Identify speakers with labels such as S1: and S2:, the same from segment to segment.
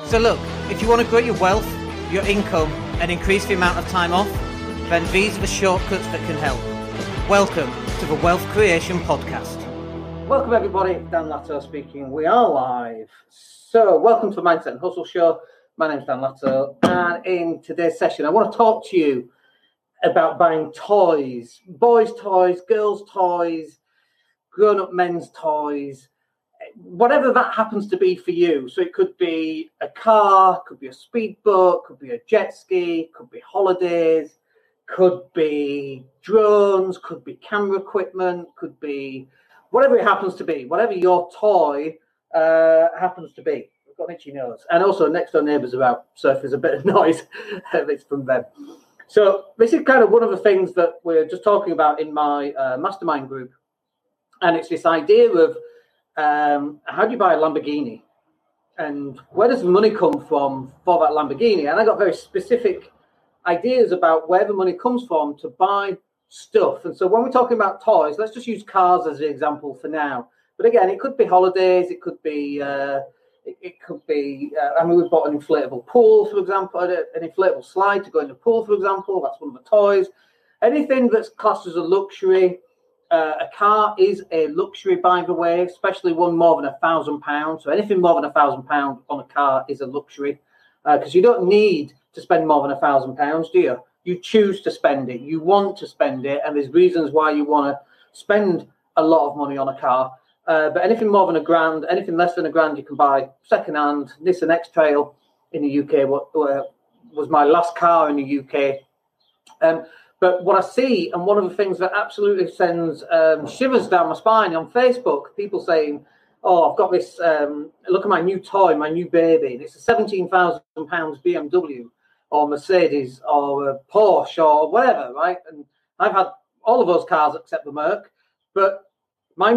S1: So look, if you want to grow your wealth, your income, and increase the amount of time off, then these are the shortcuts that can help. Welcome to the Wealth Creation Podcast.
S2: Welcome everybody, Dan Latto speaking. We are live. So welcome to the Mindset and Hustle Show. My name's Dan Latto, and in today's session I want to talk to you about buying toys. Boys' toys, girls' toys, grown-up men's toys, whatever that happens to be for you. So it could be a car, could be a speedboat, could be a jet ski, could be holidays, could be drones, could be camera equipment, could be whatever it happens to be, whatever your toy happens to be. We've got an itchy nose. And also next door neighbours are out, so if there's a bit of noise, it's from them. So this is kind of one of the things that we're just talking about in my mastermind group. And it's this idea of how do you buy a Lamborghini? And where does the money come from for that Lamborghini? And I got very specific ideas about where the money comes from to buy stuff. And so when we're talking about toys, let's just use cars as an example for now. But again, it could be holidays, it could be we bought an inflatable pool, for example, an inflatable slide to go in the pool, for example. That's one of the toys. Anything that's classed as a luxury. A car is a luxury, by the way, especially one more than £1,000. So anything more than £1,000 on a car is a luxury, because you don't need to spend more than £1,000, do you? You choose to spend it. You want to spend it, and there's reasons why you want to spend a lot of money on a car. But anything more than £1,000, anything less than £1,000, you can buy second-hand. Nissan X-Trail in the UK was my last car in the UK. But what I see, and one of the things that absolutely sends shivers down my spine on Facebook, people saying, oh, I've got this, look at my new toy, my new baby, and it's a £17,000 BMW or Mercedes or a Porsche or whatever, right? And I've had all of those cars except the Merc, but my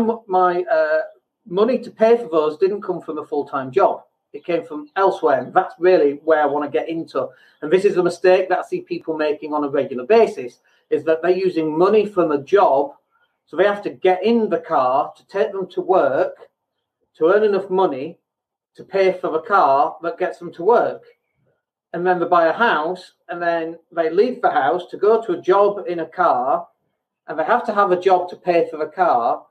S2: money to pay for those didn't come from a full-time job. It came from elsewhere, and that's really where I want to get into. And this is the mistake that I see people making on a regular basis, is that they're using money from a job, so they have to get in the car to take them to work to earn enough money to pay for the car that gets them to work. And then they buy a house, and then they leave the house to go to a job in a car, and they have to have a job to pay for the car,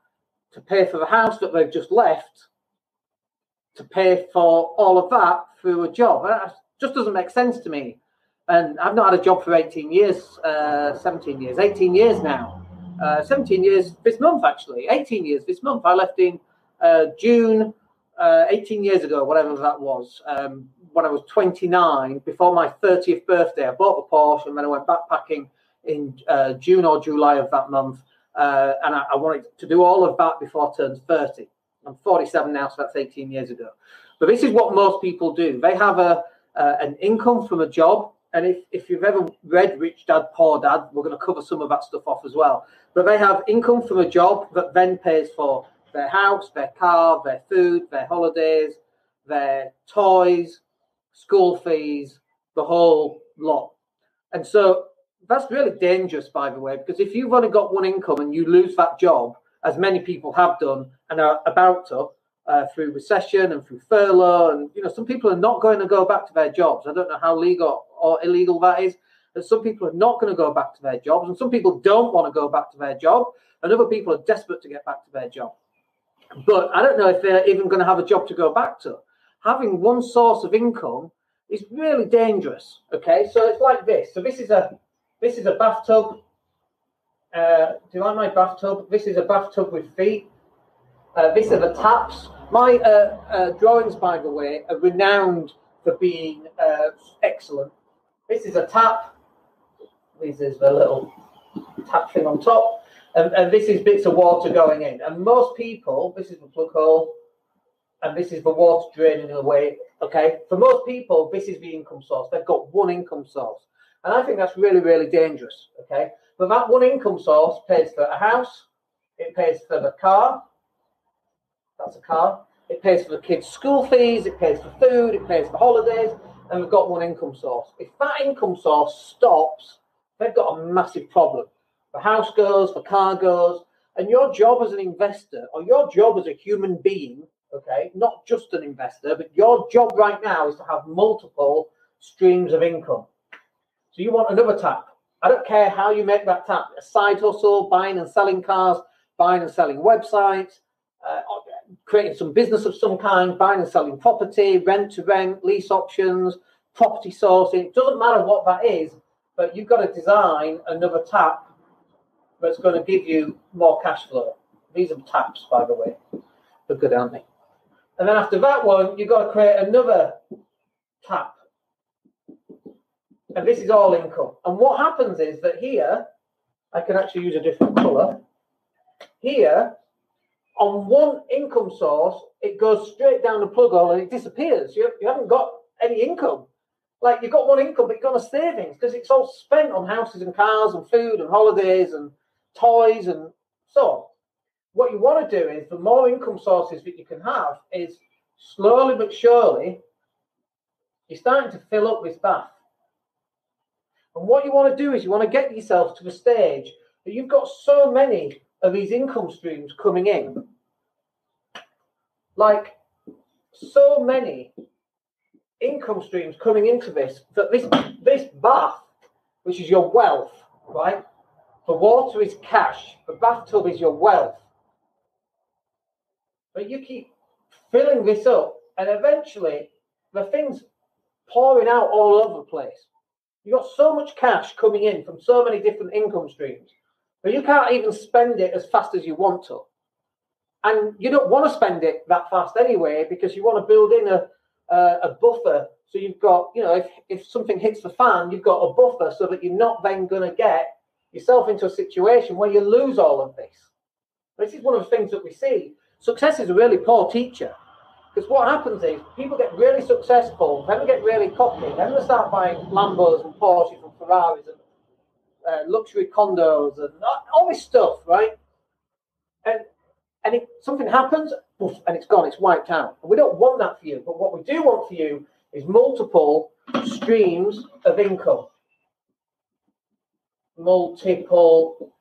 S2: to pay for the house that they've just left, to pay for all of that through a job. That just doesn't make sense to me. And I've not had a job for 18 years now. 17 years this month, actually. 18 years this month. I left in June, 18 years ago, whatever that was, when I was 29, before my 30th birthday. I bought a Porsche, and then I went backpacking in June or July of that month. And I wanted to do all of that before I turned 30. I'm 47 now, so that's 18 years ago. But this is what most people do. They have an income from a job. And if you've ever read Rich Dad, Poor Dad, we're going to cover some of that stuff off as well. But they have income from a job that then pays for their house, their car, their food, their holidays, their toys, school fees, the whole lot. And so that's really dangerous, by the way, because if you've only got one income and you lose that job, as many people have done and are about to, through recession and through furlough, and some people are not going to go back to their jobs. I don't know how legal or illegal that is, but some people are not going to go back to their jobs, and some people don't want to go back to their job, and other people are desperate to get back to their job. But I don't know if they're even going to have a job to go back to. Having one source of income is really dangerous. Okay, so it's like this. So this is a bathtub. Do you like my bathtub? This is a bathtub with feet. These are the taps. My drawings, by the way, are renowned for being excellent. This is a tap. This is the little tap thing on top. And this is bits of water going in. And most people, this is the plug hole, and this is the water draining away. Okay? For most people, this is the income source. They've got one income source. And I think that's really, really dangerous. Okay? But that one income source pays for a house. It pays for the car. That's a car. It pays for the kids' school fees. It pays for food. It pays for holidays. And we've got one income source. If that income source stops, they've got a massive problem. The house goes, the car goes. And your job as an investor, or your job as a human being, okay? Not just an investor, but your job right now is to have multiple streams of income. So you want another tap. I don't care how you make that tap. A side hustle, buying and selling cars, buying and selling websites, creating some business of some kind, buying and selling property, rent to rent, lease options, property sourcing. It doesn't matter what that is, but you've got to design another tap that's going to give you more cash flow. These are taps, by the way. They're good, aren't they? And then after that one, you've got to create another tap. And this is all income. And what happens is that here, I can actually use a different colour. Here, on one income source, it goes straight down the plug hole and it disappears. You haven't got any income. Like, you've got one income, but you've got no savings because it's all spent on houses and cars and food and holidays and toys. And so what you want to do is, the more income sources that you can have, is slowly but surely, you're starting to fill up this bath. And what you want to do is you want to get yourself to the stage that you've got so many of these income streams coming in. Like, so many income streams coming into this, that this bath, which is your wealth, right? The water is cash. The bathtub is your wealth. But you keep filling this up, and eventually the thing's pouring out all over the place. You've got so much cash coming in from so many different income streams, but you can't even spend it as fast as you want to. And you don't want to spend it that fast anyway, because you want to build in a buffer. So you've got, if something hits the fan, you've got a buffer so that you're not then going to get yourself into a situation where you lose all of this. This is one of the things that we see. Success is a really poor teacher. Because what happens is people get really successful, then they get really cocky, then they start buying Lambos and Porsches and Ferraris and luxury condos and all this stuff, right? And if something happens, poof, and it's gone, it's wiped out. And we don't want that for you. But what we do want for you is multiple streams of income. Multiple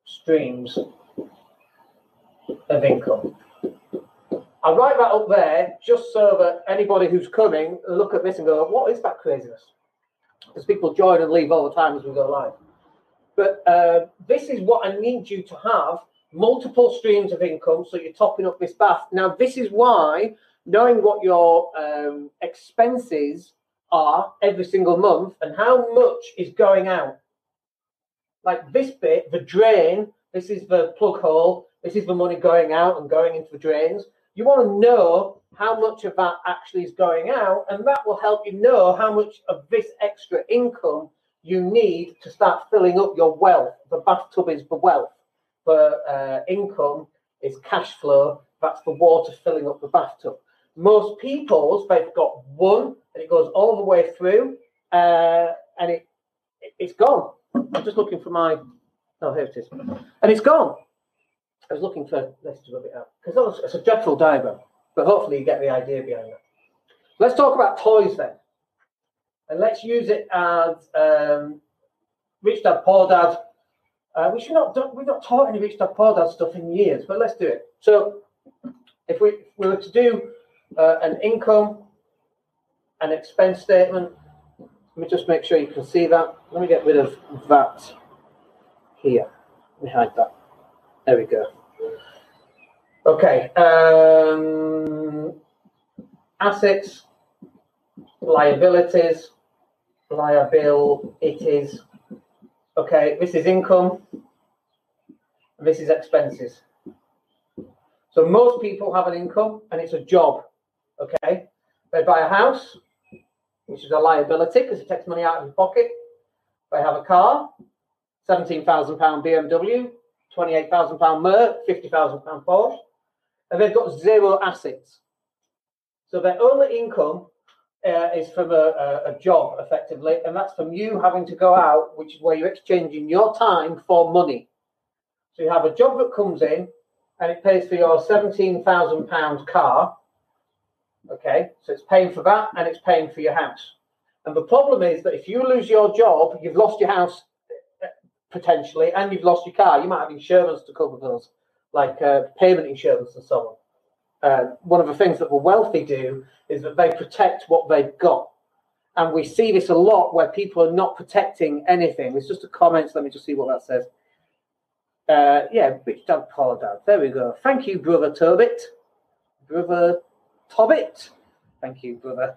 S2: streams of income. I write that up there just so that anybody who's coming look at this and go, what is that craziness? Because people join and leave all the time as we go live. But this is what I need you to have, multiple streams of income, so you're topping up this bath. Now, this is why knowing what your expenses are every single month and how much is going out. Like this bit, the drain, this is the plug hole, this is the money going out and going into the drains. You want to know how much of that actually is going out, and that will help you know how much of this extra income you need to start filling up your wealth. The bathtub is the wealth. The income is cash flow. That's the water filling up the bathtub. Most people's, they've got one, and it goes all the way through, and it's gone. I'm just looking for my... Oh, here it is. And it's gone. I was looking for this to rub it out because it's a dreadful diagram, but hopefully you get the idea behind that. Let's talk about toys then, and let's use it as Rich Dad Poor Dad. We've not taught any Rich Dad Poor Dad stuff in years, but let's do it. So, if we were to do an income, an expense statement, let me just make sure you can see that. Let me get rid of that here. Let me hide that. There we go. Okay. Assets, liabilities. Okay, this is income. This is expenses. So most people have an income and it's a job. Okay. They buy a house, which is a liability because it takes money out of your pocket. They have a car, £17,000 BMW. £28,000 Merc, £50,000 Porsche, and they've got zero assets. So their only income is from a job, effectively, and that's from you having to go out, which is where you're exchanging your time for money. So you have a job that comes in, and it pays for your £17,000 car. Okay, so it's paying for that, and it's paying for your house. And the problem is that if you lose your job, you've lost your house potentially, and you've lost your car. You might have insurance to cover those, like payment insurance and so on. one of the things that the wealthy do is that they protect what they've got. And we see this a lot where people are not protecting anything. It's just a comment. Let me just see what that says. Yeah, bitch dad, poor dad. There we go. Thank you, brother Tobit. Brother Tobbit. Thank you, brother.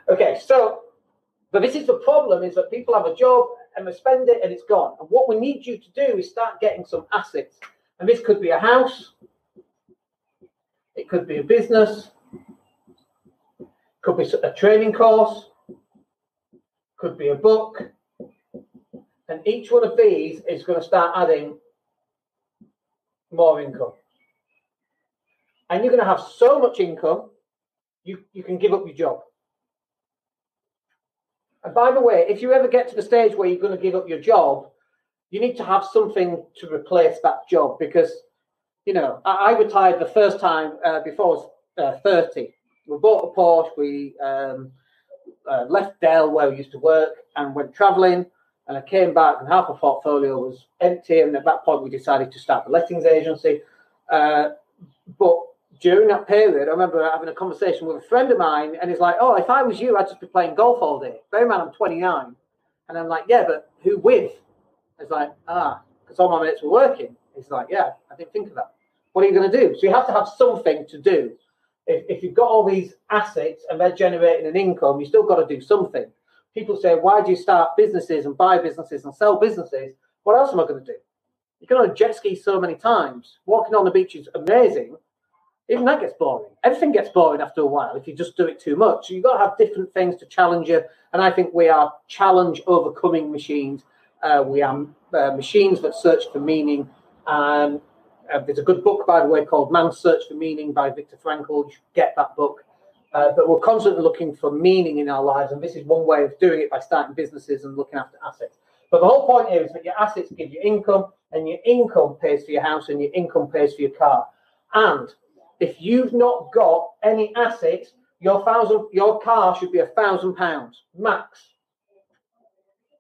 S2: Okay, so, but this is the problem, is that people have a job and they spend it and it's gone. And what we need you to do is start getting some assets. And this could be a house. It could be a business. Could be a training course, could be a book, and each one of these is going to start adding more income. And you're going to have so much income, you can give up your job. And by the way, if you ever get to the stage where you're going to give up your job, you need to have something to replace that job, because, you know, I retired the first time before I was 30. We bought a Porsche, we left Dell, where we used to work, and went travelling, and I came back and half my portfolio was empty, and at that point we decided to start the lettings agency. But during that period, I remember having a conversation with a friend of mine, and he's like, oh, if I was you, I'd just be playing golf all day. Bear in mind, I'm 29. And I'm like, yeah, but who with? It's like, because all my mates were working. He's like, yeah, I didn't think of that. What are you going to do? So you have to have something to do. If you've got all these assets and they're generating an income, you still got to do something. People say, why do you start businesses and buy businesses and sell businesses? What else am I going to do? You can only jet ski so many times. Walking on the beach is amazing. Even that gets boring. Everything gets boring after a while if you just do it too much. So you've got to have different things to challenge you. And I think we are challenge overcoming machines. We are machines that search for meaning. There's a good book, by the way, called Man's Search for Meaning by Viktor Frankl. You should get that book. But we're constantly looking for meaning in our lives, and this is one way of doing it, by starting businesses and looking after assets. But the whole point here is that your assets give you income, and your income pays for your house, and your income pays for your car. And if you've not got any assets, your car should be £1,000 max.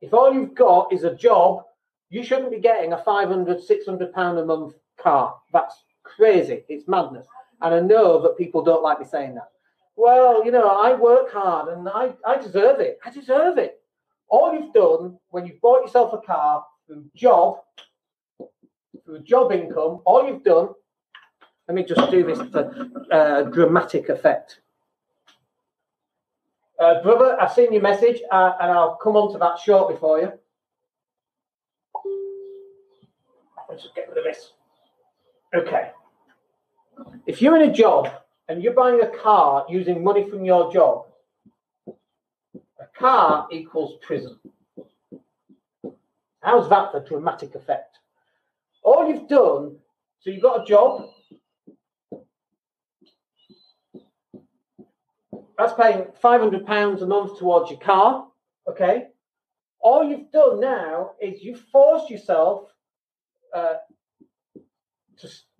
S2: If all you've got is a job, you shouldn't be getting a £500, £600 a month car. That's crazy. It's madness. And I know that people don't like me saying that. Well, you know, I work hard and I deserve it. I deserve it. All you've done when you've bought yourself a car through job income, all you've done, let me just do this for dramatic effect. Brother, I've seen your message and I'll come on to that shortly for you. Let's just get rid of this. Okay. If you're in a job and you're buying a car using money from your job, a car equals prison. How's that for dramatic effect? All you've done, so you've got a job, that's paying £500 a month towards your car, okay? All you've done now is you've forced yourself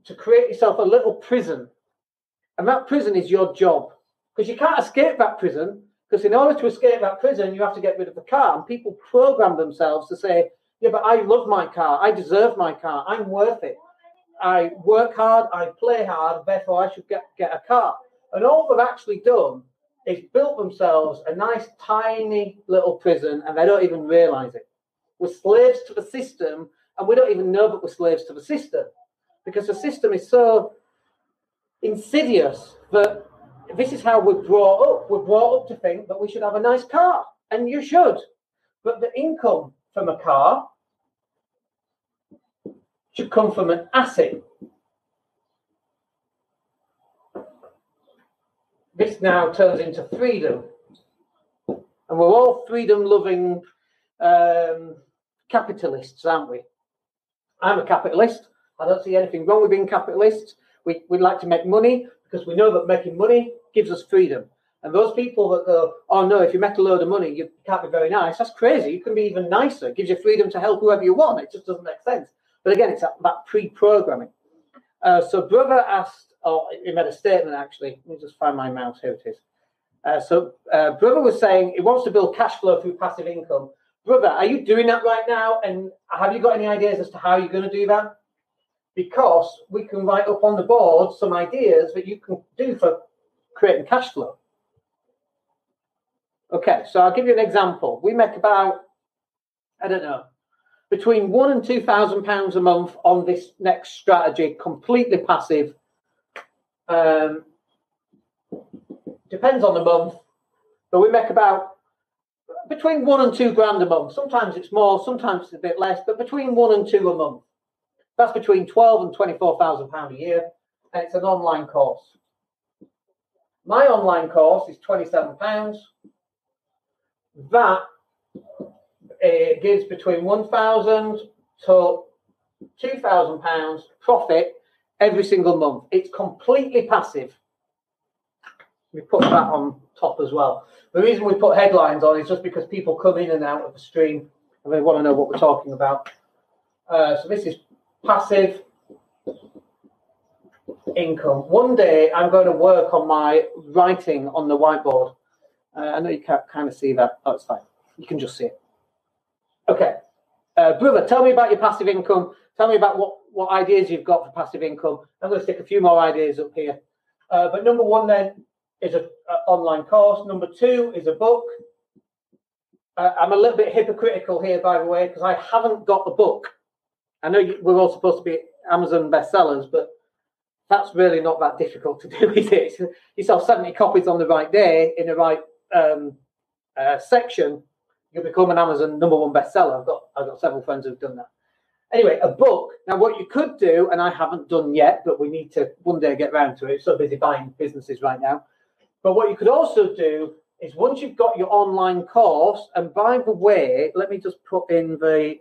S2: to create yourself a little prison. And that prison is your job. Because you can't escape that prison, because in order to escape that prison, you have to get rid of the car. And people program themselves to say, yeah, but I love my car. I deserve my car. I'm worth it. I work hard. I play hard. Therefore, I should get a car. And all they've actually done is built themselves a nice, tiny little prison, and they don't even realize it. We're slaves to the system, and we don't even know that we're slaves to the system, because the system is so insidious that this is how we're brought up. We're brought up to think that we should have a nice car, and you should. But the income from a car should come from an asset. This now turns into freedom. And we're all freedom-loving capitalists, aren't we? I'm a capitalist. I don't see anything wrong with being capitalists. We'd like to make money because we know that making money gives us freedom. And those people that go, oh no, if you make a load of money, you can't be very nice. That's crazy. You can be even nicer. It gives you freedom to help whoever you want. It just doesn't make sense. But again, it's that pre-programming. So brother asked, he made a statement actually. Let me just find my mouse. Here it is. Brother was saying he wants to build cash flow through passive income. Brother, are you doing that right now? And have you got any ideas as to how you're going to do that? because we can write up on the board some ideas that you can do for creating cash flow. Okay, so I'll give you an example. We make about, I don't know, between £1,000 and £2,000 a month on this next strategy, completely passive. Depends on the month, but we make about between £1,000 and £2,000 a month. Sometimes it's more, sometimes it's a bit less, but between £1,000 and £2,000 a month. That's between £12,000 and £24,000 a year, and it's an online course. My online course is £27. That gives between £1,000 to £2,000 profit every single month. It's completely passive. We put that on top as well. The reason we put headlines on is just because people come in and out of the stream and they want to know what we're talking about. So this is passive income. One day I'm going to work on my writing on the whiteboard. I know you can't kind of see that. Oh, it's fine. You can just see it. Okay. Brother, tell me about your passive income. Tell me about what ideas you've got for passive income. I'm going to stick a few more ideas up here. But number one then is an online course. Number two is a book. I'm a little bit hypocritical here, by the way, because I haven't got the book. I know we're all supposed to be Amazon bestsellers, but that's really not that difficult to do, is it? You sell 70 copies on the right day in the right section, you'll become an Amazon #1 bestseller. I've got several friends who've done that. Anyway, a book. Now, what you could do, and I haven't done yet, but we need to one day get round to it. So busy buying businesses right now. But what you could also do is once you've got your online course, and by the way, let me just put in the,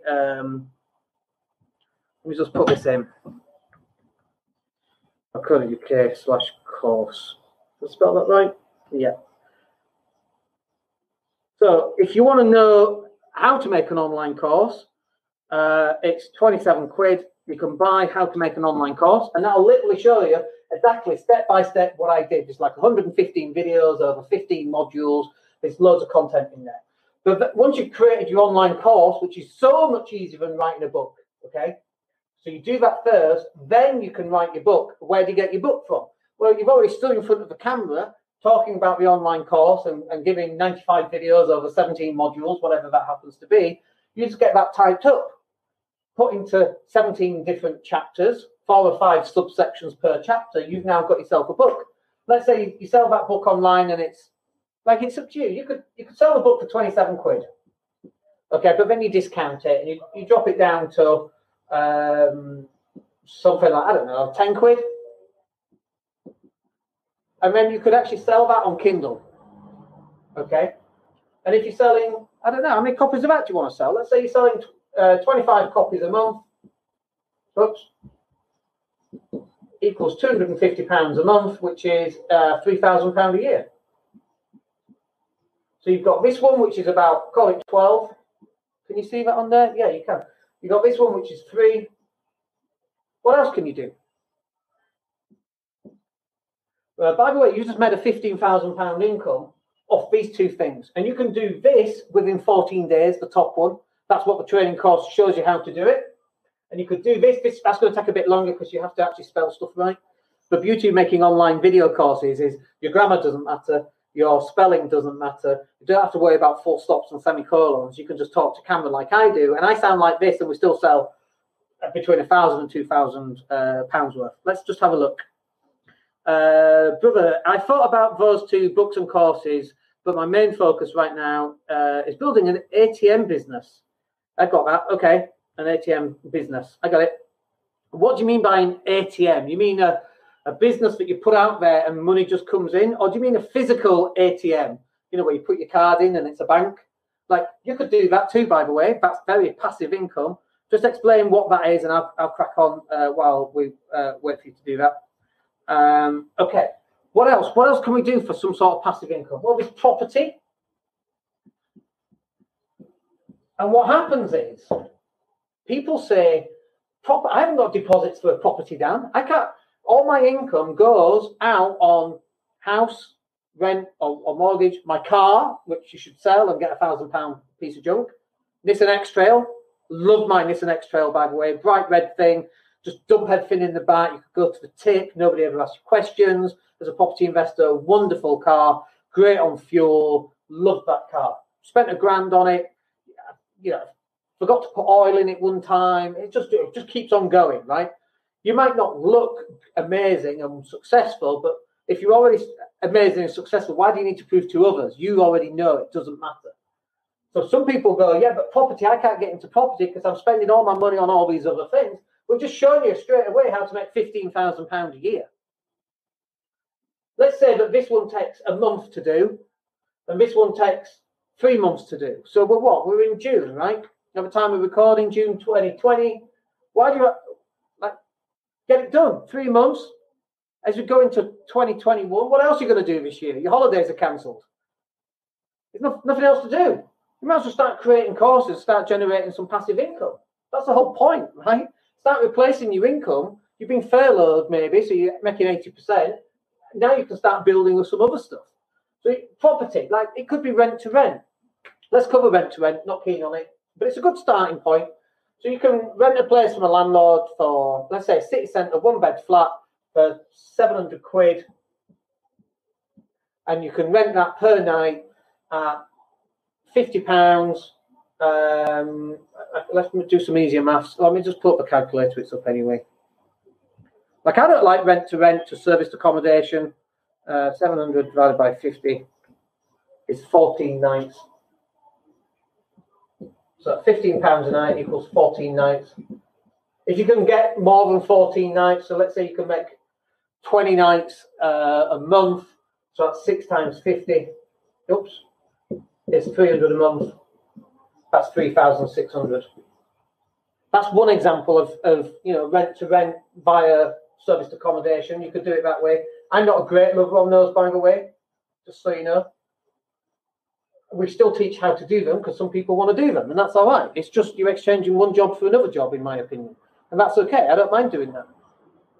S2: let me just put this in. UK/course. Did I spell that right? Yeah. So if you want to know how to make an online course, it's 27 quid. You can buy how to make an online course, and that'll literally show you exactly step by step what I did. There's like 115 videos over 15 modules. There's loads of content in there. But once you've created your online course, which is so much easier than writing a book, okay? So you do that first, then you can write your book. Where do you get your book from? Well, you've already stood in front of the camera talking about the online course and giving 95 videos over 17 modules, whatever that happens to be. You just get that typed up, put into 17 different chapters, 4 or 5 subsections per chapter. You've now got yourself a book. Let's say you sell that book online, and it's up to you. You could sell the book for 27 quid. Okay, but then you discount it and you drop it down to something like, I don't know, 10 quid. And then you could actually sell that on Kindle. Okay. And if you're selling, I don't know, how many copies of that do you want to sell? Let's say you're selling 25 copies a month. Oops. Equals £250 a month, which is £3,000 a year. So you've got this one, which is about, call it 12. Can you see that on there? Yeah, you can. You've got this one, which is 3. What else can you do? By the way, you just made a £15,000 income off these two things. And you can do this within 14 days, the top one. That's what the training course shows you how to do it. And you could do this. That's going to take a bit longer because you have to actually spell stuff right. The beauty of making online video courses is your grammar doesn't matter. Your spelling doesn't matter. You don't have to worry about full stops and semicolons. You can just talk to camera like I do. And I sound like this, and we still sell between £1,000 and £2,000 worth. Let's just have a look. Brother, I thought about those two books and courses, but my main focus right now is building an ATM business. I got that. Okay, an ATM business. I got it. What do you mean by an ATM? You mean a business that you put out there and money just comes in? Or do you mean a physical ATM? You know, where you put your card in and it's a bank? Like, you could do that too, by the way. That's very passive income. Just explain what that is, and I'll crack on while we wait for you to do that. Okay. What else? What else can we do for some sort of passive income? Well, there's property. And what happens is people say, I haven't got deposits for a property, Dan. I can't. All my income goes out on house, rent, or mortgage, my car, which you should sell and get a £1,000 piece of junk. Nissan X-Trail. Love my Nissan X-Trail, by the way. Bright red thing. just dump everything in the back. You could go to the tip. Nobody ever asks you questions. As a property investor, wonderful car, great on fuel. Love that car. Spent $1,000 on it. You know, forgot to put oil in it one time. It just keeps on going, right? You might not look amazing and successful, but if you're already amazing and successful, why do you need to prove to others? You already know it doesn't matter. So some people go, yeah, but property, I can't get into property because I'm spending all my money on all these other things. We're just showing you straight away how to make £15,000 a year. Let's say that this one takes a month to do, and this one takes 3 months to do. So we're what? We're in June, right? At the time of recording, June 2020. Why do you get it done? 3 months. As we go into 2021, what else are you going to do this year? Your holidays are cancelled. There's nothing else to do. You might as well start creating courses, start generating some passive income. That's the whole point, right? Start replacing your income. You've been furloughed maybe, so you're making 80%. Now you can start building with some other stuff. So property, like it could be rent to rent. Let's cover rent to rent, not keen on it, but it's a good starting point. So you can rent a place from a landlord for, let's say, a city centre, 1-bed flat for £700, and you can rent that per night at £50. Let's do some easier maths. Let me just put the calculator. It's up anyway. Like I don't like rent to serviced accommodation. 700 divided by 50 is 14 nights. So £15 a night equals 14 nights. If you can get more than 14 nights, so let's say you can make 20 nights a month, so that's 6 times 50. Oops, it's 300 a month. That's 3,600. That's one example of rent to rent via serviced accommodation. You could do it that way. I'm not a great lover on those, by the way, just so you know. We still teach how to do them because some people want to do them, and that's all right. It's just you're exchanging one job for another job, in my opinion, and that's okay. I don't mind doing that.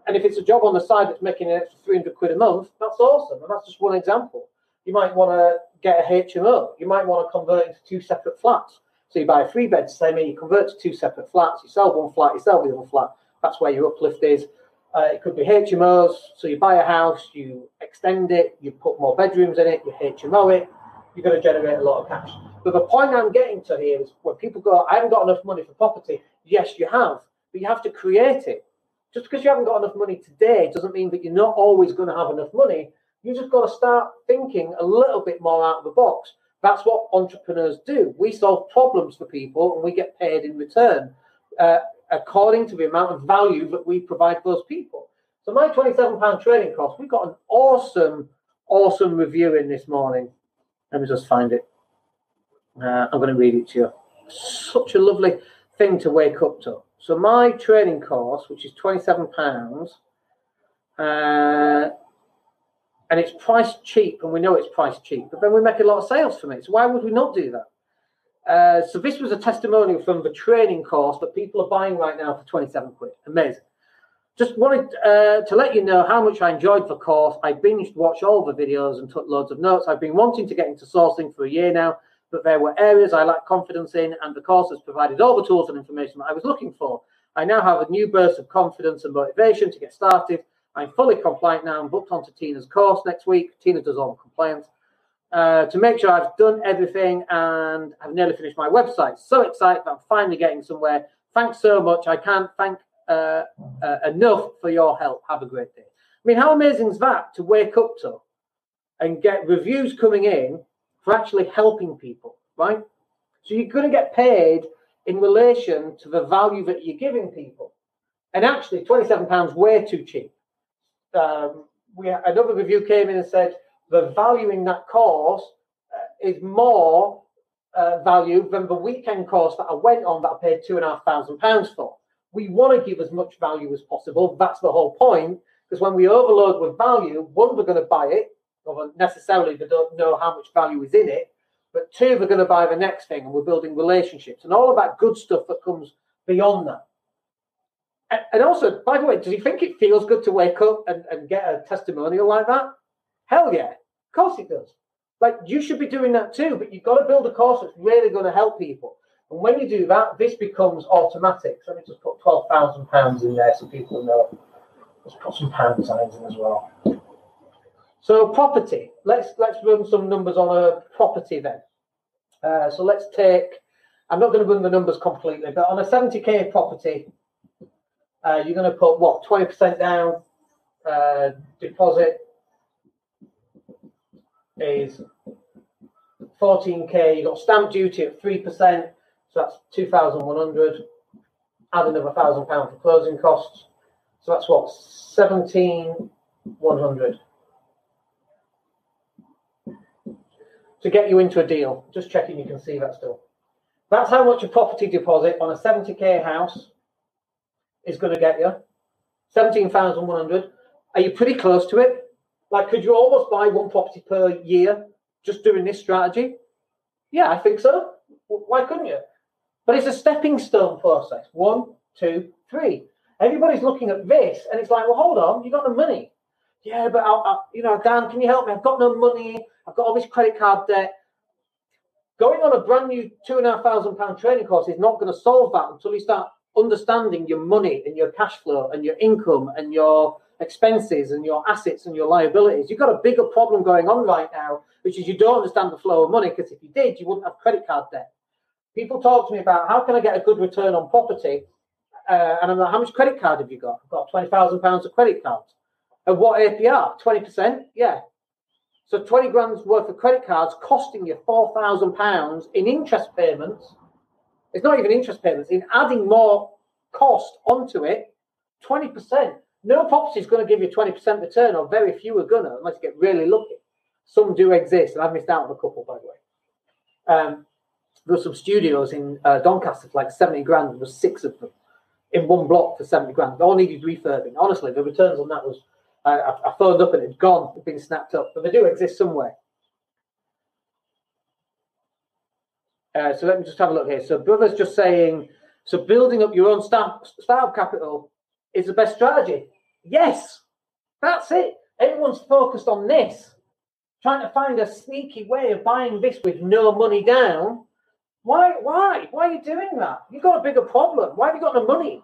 S2: And if it's a job on the side that's making an extra £300 a month, that's awesome, and that's just one example. You might want to get a HMO. You might want to convert into 2 separate flats. So you buy a 3-bed semi, you convert to 2 separate flats, you sell one flat, you sell the other flat. That's where your uplift is. It could be HMOs. So you buy a house, you extend it, you put more bedrooms in it, you HMO it. You're going to generate a lot of cash. But the point I'm getting to here is when people go, I haven't got enough money for property. Yes, you have, but you have to create it. Just because you haven't got enough money today doesn't mean that you're not always going to have enough money. You just got to start thinking a little bit more out of the box. That's what entrepreneurs do. We solve problems for people and we get paid in return according to the amount of value that we provide those people. So my £27 training course, we got an awesome review in this morning. Let me just find it. I'm going to read it to you. Such a lovely thing to wake up to. So my training course, which is £27, and it's priced cheap, and we know it's priced cheap, but then we make a lot of sales from it. So why would we not do that? So this was a testimonial from the training course that people are buying right now for £27. Amazing. Just wanted to let you know how much I enjoyed the course. I binged watched all the videos and took loads of notes. I've been wanting to get into sourcing for a year now, but there were areas I lacked confidence in, and the course has provided all the tools and information that I was looking for. I now have a new burst of confidence and motivation to get started. I'm fully compliant now and booked onto Tina's course next week. Tina does all the compliance. To make sure I've done everything and I've nearly finished my website. So excited that I'm finally getting somewhere. Thanks so much. I can't thank enough for your help. Have a great day. I mean, how amazing is that to wake up to and get reviews coming in for actually helping people, right? So you're going to get paid in relation to the value that you're giving people. And actually, £27 way too cheap. Another review came in and said the value in that course is more value than the weekend course that I went on that I paid £2,500 for. We want to give as much value as possible. That's the whole point. Because when we overload with value, one, we're going to buy it, or necessarily they don't know how much value is in it. But two, they're going to buy the next thing, and we're building relationships and all of that good stuff that comes beyond that. And also, by the way, does he think it feels good to wake up and get a testimonial like that? Hell yeah. Of course it does. Like, you should be doing that too, but you've got to build a course that's really going to help people. And when you do that, this becomes automatic. So let me just put £12,000 in there so people know. Let's put some pound signs in as well. So property. Let's run some numbers on a property then. So let's take. I'm not going to run the numbers completely, but on a 70k property, you're going to put what 20% down. Deposit is 14k. You got stamp duty at 3%, so that's 2,100. Add another £1,000 for closing costs, so that's what 17,100 to get you into a deal. Just checking you can see that still. That's how much a property deposit on a 70k house is going to get you. 17,100. Are you pretty close to it? Like, could you almost buy one property per year just doing this strategy? Yeah, I think so. Why couldn't you? But it's a stepping stone process. 1, 2, 3. Everybody's looking at this, and it's like, well, hold on, you got the money. Yeah, but Dan, can you help me? I've got no money. I've got all this credit card debt. Going on a brand new £2,500 training course is not going to solve that until you start understanding your money and your cash flow and your income and your expenses and your assets and your liabilities. You've got a bigger problem going on right now, which is you don't understand the flow of money, because if you did, you wouldn't have credit card debt. People talk to me about how can I get a good return on property, and I'm like, how much credit card have you got? I've got £20,000 of credit cards. And what APR? 20%? Yeah. So 20 grand's worth of credit cards costing you £4,000 in interest payments. It's not even interest payments. In adding more cost onto it, 20%. No property is going to give you 20% return, or very few are going to, unless you get really lucky. Some do exist, and I've missed out on a couple, by the way. There were some studios in Doncaster for like 70 grand. There was 6 of them in one block for 70 grand. They all needed refurbing. Honestly, the returns on that was, I phoned up and it had gone, it had been snapped up, but they do exist somewhere. So let me just have a look here. So brother's just saying, so building up your own startup capital is the best strategy. Yes, that's it. Everyone's focused on this, trying to find a sneaky way of buying this with no money down. Why are you doing that? You've got a bigger problem. Why have you got no money?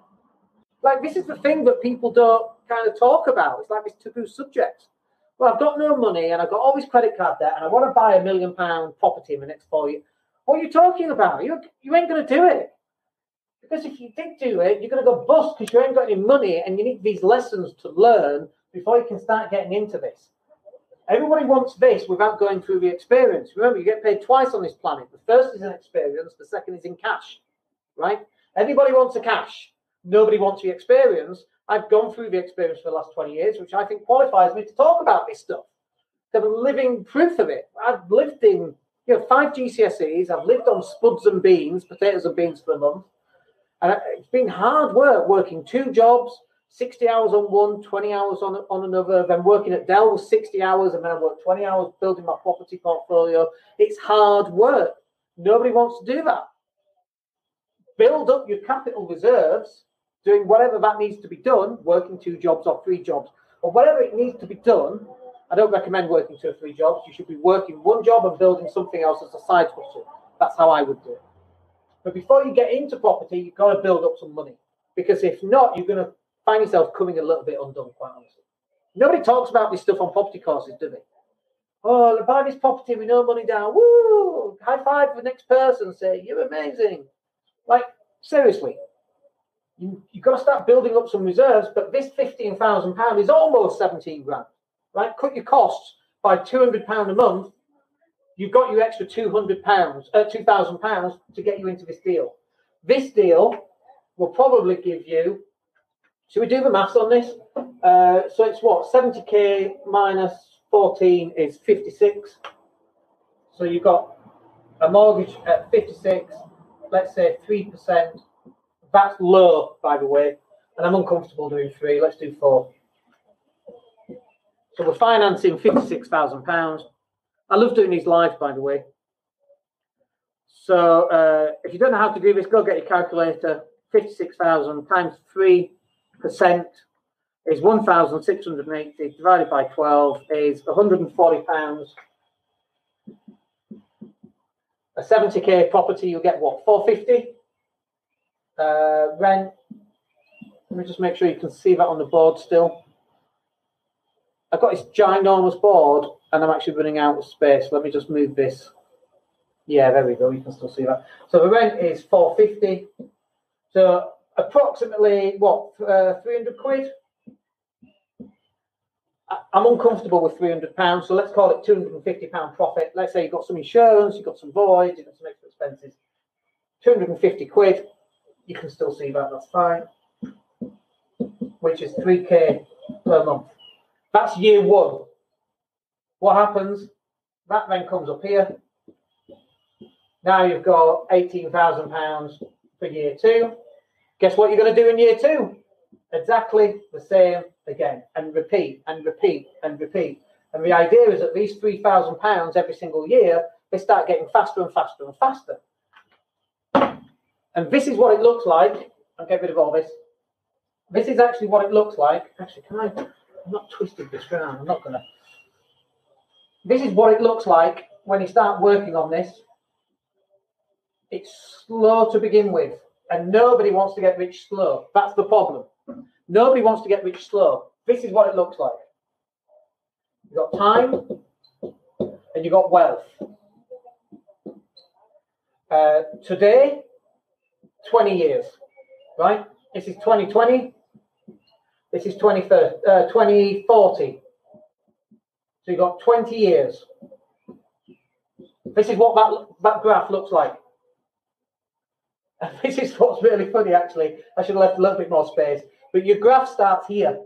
S2: Like, this is the thing that people don't kind of talk about. It's like this taboo subject. Well, I've got no money and I've got all this credit card debt and I want to buy £1 million property in the next 4 years. What are you talking about? You ain't going to do it. Because if you did do it, you're going to go bust because you ain't got any money, and you need these lessons to learn before you can start getting into this. Everybody wants this without going through the experience. Remember, you get paid twice on this planet. The first is in experience, the second is in cash, right? Everybody wants a cash. Nobody wants the experience. I've gone through the experience for the last 20 years, which I think qualifies me to talk about this stuff. I'm living proof of it. I've lived in 5 GCSEs. I've lived on spuds and beans, potatoes and beans for a month. And it's been hard work, working 2 jobs, 60 hours on one, 20 hours on another, then working at Dell was 60 hours, and then I worked 20 hours building my property portfolio. It's hard work. Nobody wants to do that. Build up your capital reserves, doing whatever that needs to be done, working 2 jobs or 3 jobs, or whatever it needs to be done. I don't recommend working 2 or 3 jobs. You should be working 1 job and building something else as a side hustle. That's how I would do it. But before you get into property, you've got to build up some money. Because if not, you're going to find yourself coming a little bit undone, quite honestly. Nobody talks about this stuff on property courses, do they? Oh, buy this property with no money down. Woo! High five for the next person. Say, you're amazing. Like, seriously. You've got to start building up some reserves. But this £15,000 is almost 17 grand. Right? Cut your costs by £200 a month. You've got your extra £2,000 to get you into this deal. This deal will probably give you, should we do the maths on this? So it's what? 70k minus 14 is 56. So you've got a mortgage at 56, let's say 3%. That's low, by the way. And I'm uncomfortable doing 3. Let's do 4. So we're financing £56,000. I love doing these live, by the way. So if you don't know how to do this, go get your calculator. 56,000 times 3% is 1,680 divided by 12 is £140. A 70k property, you'll get what, 450? Rent. Let me just make sure you can see that on the board still. I've got this ginormous board and I'm actually running out of space. Let me just move this. Yeah, there we go. You can still see that. So the rent is 450. So approximately, what, 300 quid? I'm uncomfortable with £300, so let's call it £250 profit. Let's say you've got some insurance, you've got some voids, you've got some extra expenses. 250 quid, you can still see that, that's fine. Which is 3k per month. That's year one. What happens? That then comes up here. Now you've got £18,000 for year two. Guess what you're going to do in year two? Exactly the same again, and repeat and repeat and repeat. And the idea is at least £3,000 every single year, they start getting faster and faster and faster. And this is what it looks like. I'll get rid of all this. This is actually what it looks like. Actually, I'm not twisted this round. I'm not going to. This is what it looks like when you start working on this. It's slow to begin with, and nobody wants to get rich slow. That's the problem. Nobody wants to get rich slow. This is what it looks like. You've got time and you've got wealth. Today, 20 years, right? This is 2020. This is 2040. So you've got 20 years. This is what that graph looks like. And this is what's really funny, actually. I should have left a little bit more space. But your graph starts here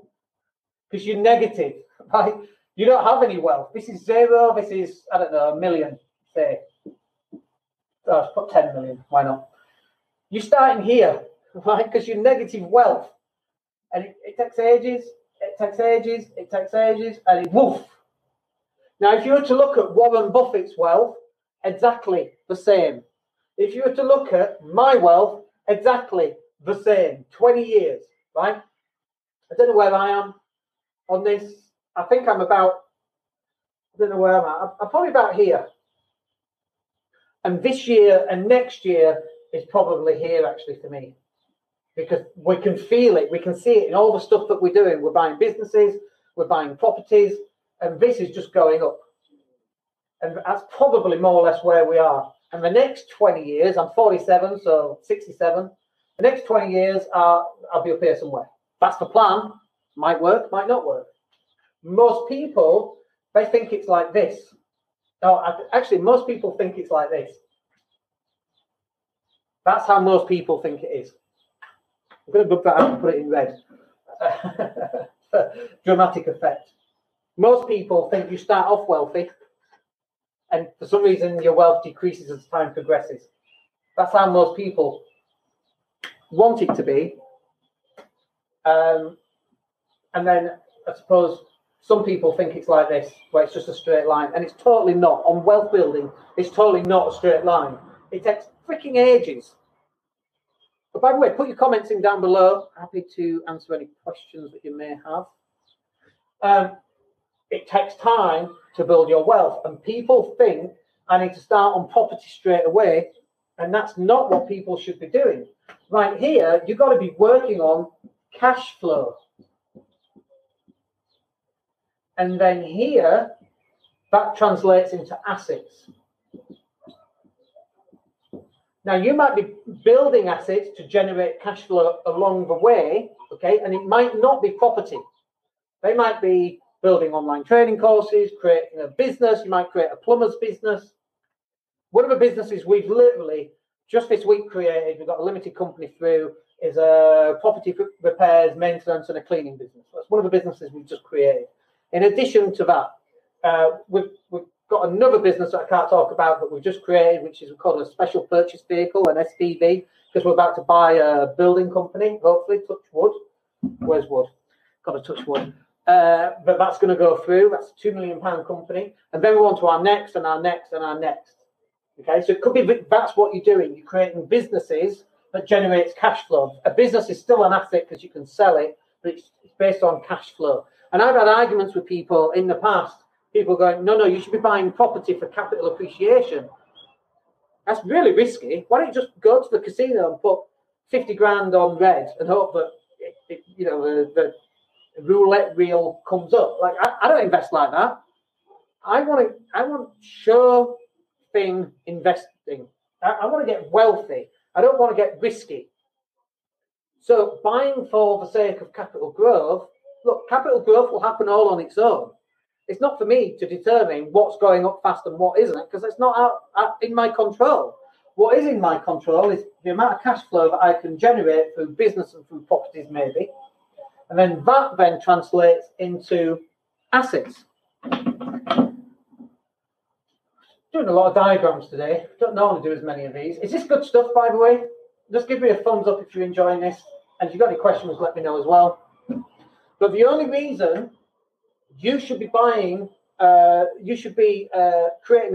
S2: because you're negative, right? You don't have any wealth. This is zero. This is, I don't know, a million, say. Oh, let's put 10 million. Why not? You're starting here, right? Because you're negative wealth. And it takes ages, it takes ages, it takes ages, and it woof. Now, if you were to look at Warren Buffett's wealth, exactly the same. If you were to look at my wealth, exactly the same. 20 years, right? I don't know where I am on this. I think I'm about, I don't know where I'm at. I'm probably about here. And this year and next year is probably here, actually, for me. Because we can feel it. We can see it in all the stuff that we're doing. We're buying businesses. We're buying properties. And this is just going up. And that's probably more or less where we are. And the next 20 years, I'm 47, so 67. The next 20 years, I'll be up here somewhere. That's the plan. Might work, might not work. Most people, they think it's like this. No, actually, most people think it's like this. That's how most people think it is. I'm going to rub that out and put it in red. Dramatic effect. Most people think you start off wealthy, and for some reason your wealth decreases as time progresses. That's how most people want it to be. And then I suppose some people think it's like this, where it's just a straight line, and it's totally not. On wealth building, it's totally not a straight line. It takes freaking ages. But by the way, put your comments in down below. Happy to answer any questions that you may have. It takes time to build your wealth, and people think I need to start on property straight away, and that's not what people should be doing. Right here, you've got to be working on cash flow. And then here, that translates into assets. Now, you might be building assets to generate cash flow along the way, okay? And it might not be property. They might be building online training courses, creating a business. You might create a plumber's business. One of the businesses we've literally just this week created, we've got a limited company through, is a property repairs, maintenance, and a cleaning business. That's one of the businesses we've just created. In addition to that, we've got another business that I can't talk about that we've just created, which is called a special purchase vehicle, an SPV, because we're about to buy a building company, hopefully, touch wood. Where's wood? Got to touch wood. But that's going to go through. That's a £2 million company. And then we're on to our next and our next and our next. Okay, so it could be that's what you're doing. You're creating businesses that generates cash flow. A business is still an asset because you can sell it, but it's based on cash flow. And I've had arguments with people in the past, people going, no, you should be buying property for capital appreciation. That's really risky. Why don't you just go to the casino and put 50 grand on red and hope that the roulette reel comes up? Like I don't invest like that. I want sure thing investing. I want to get wealthy. I don't want to get risky. So buying for the sake of capital growth, look, capital growth will happen all on its own. It's not for me to determine what's going up fast and what isn't, because it's not in my control. What is in my control is the amount of cash flow that I can generate through business and through properties, maybe. And then that then translates into assets. Doing a lot of diagrams today. Don't normally do as many of these. Is this good stuff, by the way? Just give me a thumbs up if you're enjoying this. And if you've got any questions, let me know as well. But the only reason you should be creating a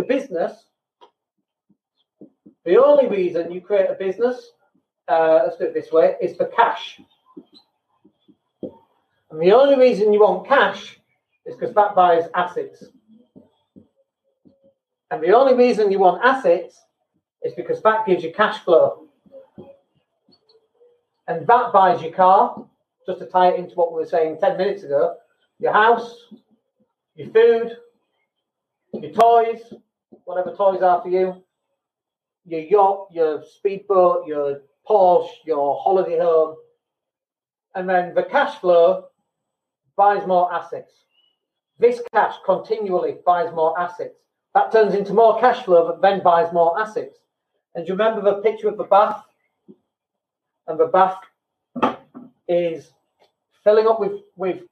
S2: business. The only reason you create a business, let's do it this way, is for cash. And the only reason you want cash is because that buys assets. And the only reason you want assets is because that gives you cash flow. And that buys your car, just to tie it into what we were saying 10 minutes ago, your house, your food, your toys, whatever toys are for you, your yacht, your speedboat, your Porsche, your holiday home. And then the cash flow buys more assets. This cash continually buys more assets. That turns into more cash flow that then buys more assets. And do you remember the picture of the bath? And the bath is filling up with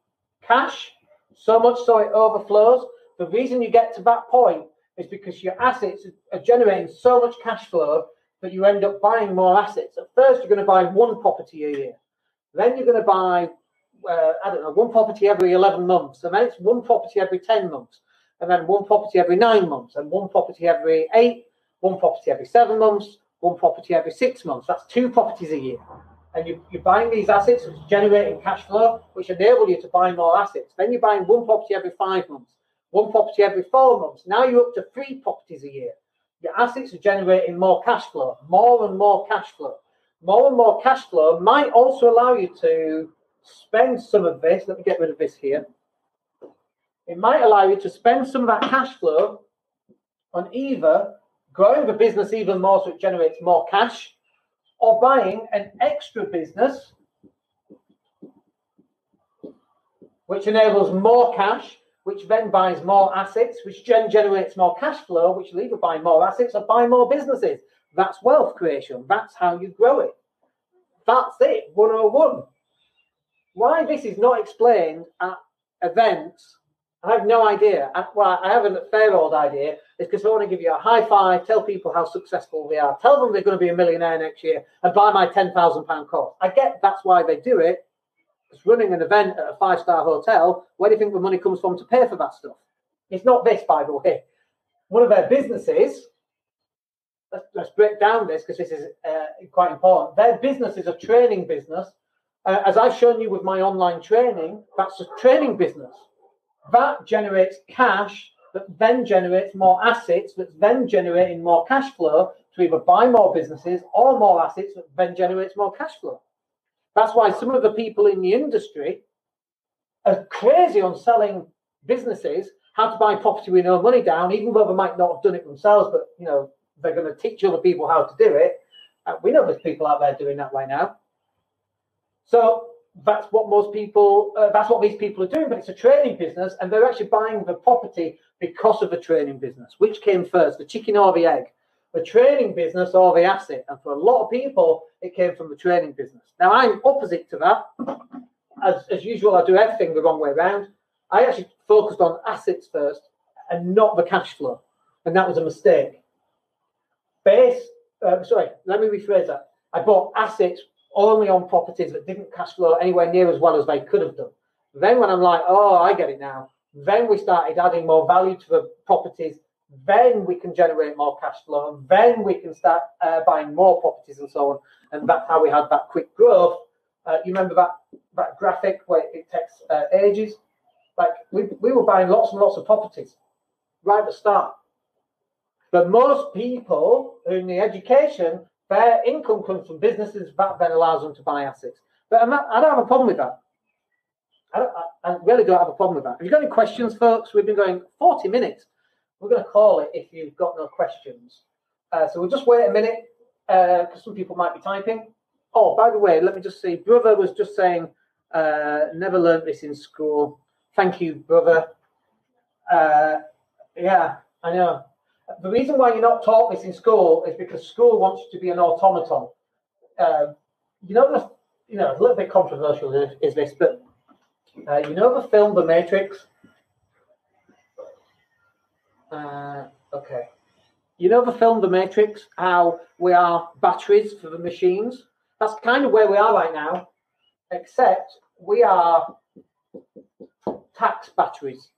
S2: cash, so much so it overflows. The reason you get to that point is because your assets are generating so much cash flow that you end up buying more assets. At first, you're going to buy one property a year. Then you're going to buy, one property every 11 months. And then it's one property every 10 months. And then one property every 9 months. And one property every 8. One property every 7 months. One property every 6 months. That's 2 properties a year. And you're buying these assets, which are generating cash flow, which enable you to buy more assets. Then you're buying one property every 5 months. One property every 4 months. Now you're up to 3 properties a year. Your assets are generating more cash flow, more and more cash flow. More and more cash flow might also allow you to spend some of this. Let me get rid of this here. It might allow you to spend some of that cash flow on either growing the business even more so it generates more cash, or buying an extra business which enables more cash, which then buys more assets, which then generates more cash flow, which will either buy more assets or buy more businesses. That's wealth creation. That's how you grow it. That's it, 101. Why this is not explained at events, I have no idea. Well, I have a fair old idea. It's because I want to give you a high five, tell people how successful they are, tell them they're going to be a millionaire next year, and buy my £10,000 course. I get that's why they do it. It's running an event at a 5-star hotel. Where do you think the money comes from to pay for that stuff? It's not this, by the way. One of their businesses, let's break down this because this is quite important. Their business is a training business. As I've shown you with my online training, that's a training business. That generates cash, that then generates more assets, that's then generating more cash flow to either buy more businesses or more assets, that then generates more cash flow. That's why some of the people in the industry are crazy on selling businesses how to buy property with no money down, even though they might not have done it themselves, but they're going to teach other people how to do it. We know there's people out there doing that right now. So that's what these people are doing, but it's a training business, and they're actually buying the property because of the training business. Which came first, the chicken or the egg? The training business or the asset? And for a lot of people, it came from the training business. Now, I'm opposite to that. As usual, I do everything the wrong way around. I actually focused on assets first and not the cash flow, and that was a mistake. Let me rephrase that. I bought assets only on properties that didn't cash flow anywhere near as well as they could have done. Then when I'm like, oh, I get it now, then we started adding more value to the properties, then we can generate more cash flow, and then we can start buying more properties and so on. And that's how we had that quick growth. You remember that graphic where it takes ages? Like we were buying lots and lots of properties right at the start. But most people in the education, their income comes from businesses that then allows them to buy assets. But I don't have a problem with that. I really don't have a problem with that. Have you got any questions, folks? We've been going 40 minutes. We're going to call it if you've got no questions. So we'll just wait a minute because some people might be typing. Oh, by the way, let me just see. Brother was just saying, never learned this in school. Thank you, brother. Yeah, I know. The reason why you're not taught this in school is because school wants you to be an automaton. A little bit controversial is this, but the film The Matrix? Okay. The film The Matrix, how we are batteries for the machines? That's kind of where we are right now, except we are tax batteries.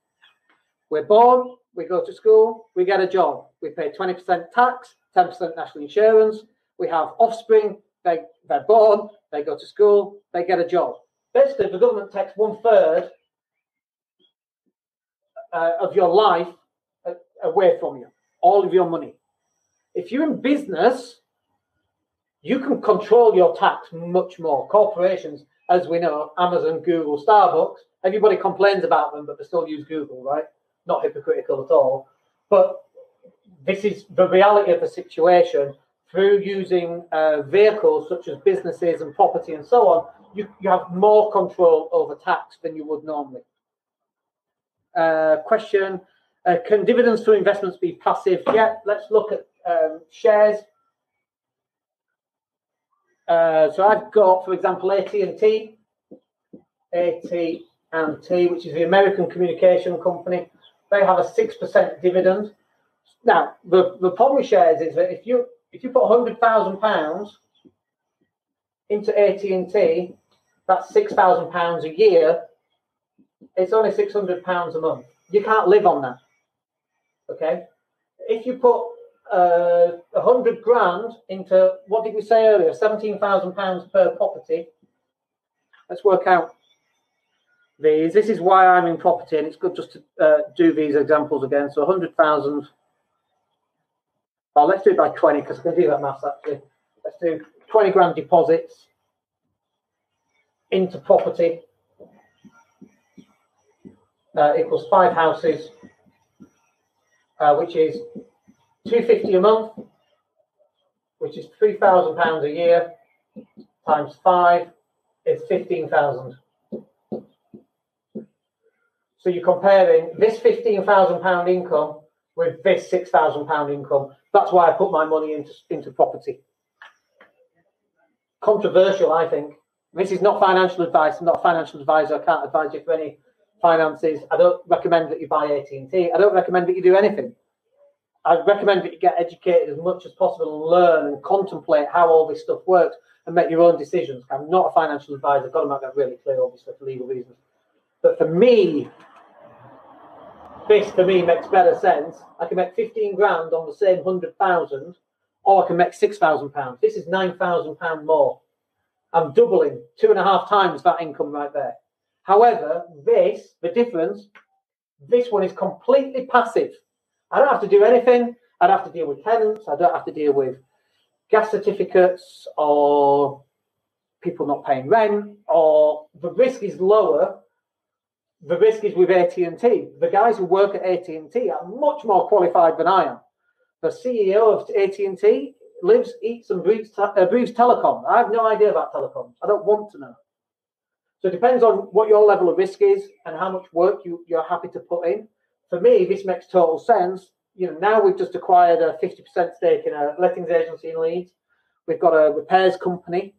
S2: We're born, we go to school, we get a job. We pay 20% tax, 10% national insurance. We have offspring, they're born, they go to school, they get a job. Basically, the government takes 1/3 of your life away from you, all of your money. If you're in business, you can control your tax much more. Corporations, as we know, Amazon, Google, Starbucks, everybody complains about them, but they still use Google, right? Not hypocritical at all. But this is the reality of the situation. Through using vehicles such as businesses and property and so on, you have more control over tax than you would normally. Question, can dividends for investments be passive? Yeah, let's look at shares. So I've got, for example, AT&T, which is the American communication company. They have a 6% dividend. Now, the problem with shares is that if you put £100,000 into AT&T, that's £6,000 a year. It's only £600 a month. You can't live on that. Okay. If you put 100 grand into, what did we say earlier, £17,000 per property. Let's work out these. This is why I'm in property, and it's good just to do these examples again. So 100,000. Oh, let's do it by 20 because I can do that maths actually. Let's do 20 grand deposits into property equals 5 houses, which is £250 a month, which is £3,000 a year, times 5 is 15,000. So you're comparing this £15,000 income with this £6,000 income. That's why I put my money into property. Controversial, I think. This is not financial advice. I'm not a financial advisor. I can't advise you for any finances. I don't recommend that you buy AT&T. I don't recommend that you do anything. I recommend that you get educated as much as possible and learn and contemplate how all this stuff works and make your own decisions. I'm not a financial advisor. I've got to make that really clear, obviously, for legal reasons. But for me, this for me makes better sense. I can make 15 grand on the same 100,000, or I can make £6,000. This is £9,000 more. I'm doubling 2.5 times that income right there. However, the difference, this one is completely passive. I don't have to do anything. I don't have to deal with tenants. I don't have to deal with gas certificates or people not paying rent, or the risk is lower. The risk is with AT&T. The guys who work at AT&T are much more qualified than I am. The CEO of AT&T lives, eats and breathes telecom. I have no idea about telecom. I don't want to know. So it depends on what your level of risk is and how much work you're happy to put in. For me, this makes total sense. Now we've just acquired a 50% stake in a lettings agency in Leeds. We've got a repairs company.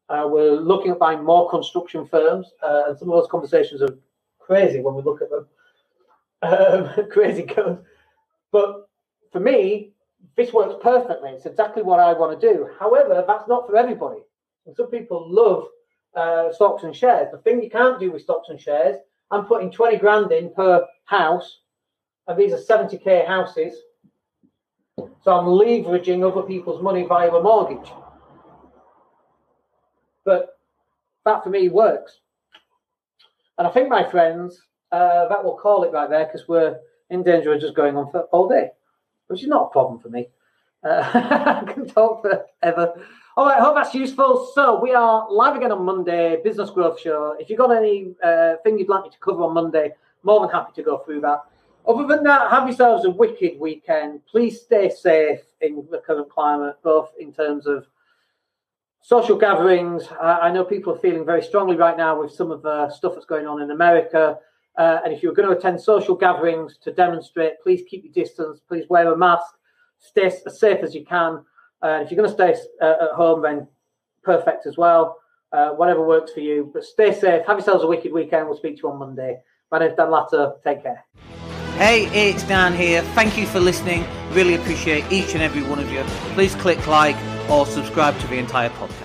S2: We're looking at buying more construction firms, and some of those conversations are crazy when we look at them. Crazy good. But for me, this works perfectly. It's exactly what I want to do. However, that's not for everybody. And some people love stocks and shares. The thing you can't do with stocks and shares, I'm putting 20 grand in per house, and these are 70k houses. So I'm leveraging other people's money via a mortgage. But that for me works. And I think, my friends, that will call it right there, because we're in danger of just going on for all day. which is not a problem for me. I can talk forever. All right, hope that's useful. So we are live again on Monday, Business Growth Show. If you've got any thing you'd like me to cover on Monday, more than happy to go through that. Other than that, have yourselves a wicked weekend. Please stay safe in the current climate, both in terms of social gatherings. I know people are feeling very strongly right now with some of the stuff that's going on in America. And if you're going to attend social gatherings to demonstrate, please keep your distance. Please wear a mask. Stay as safe as you can. If you're going to stay at home, then perfect as well. Whatever works for you. But stay safe. Have yourselves a wicked weekend. We'll speak to you on Monday. My name's Dan Latto. Take care.
S1: Hey, it's Dan here. Thank you for listening. Really appreciate each and every one of you. Please click like or subscribe to the entire podcast.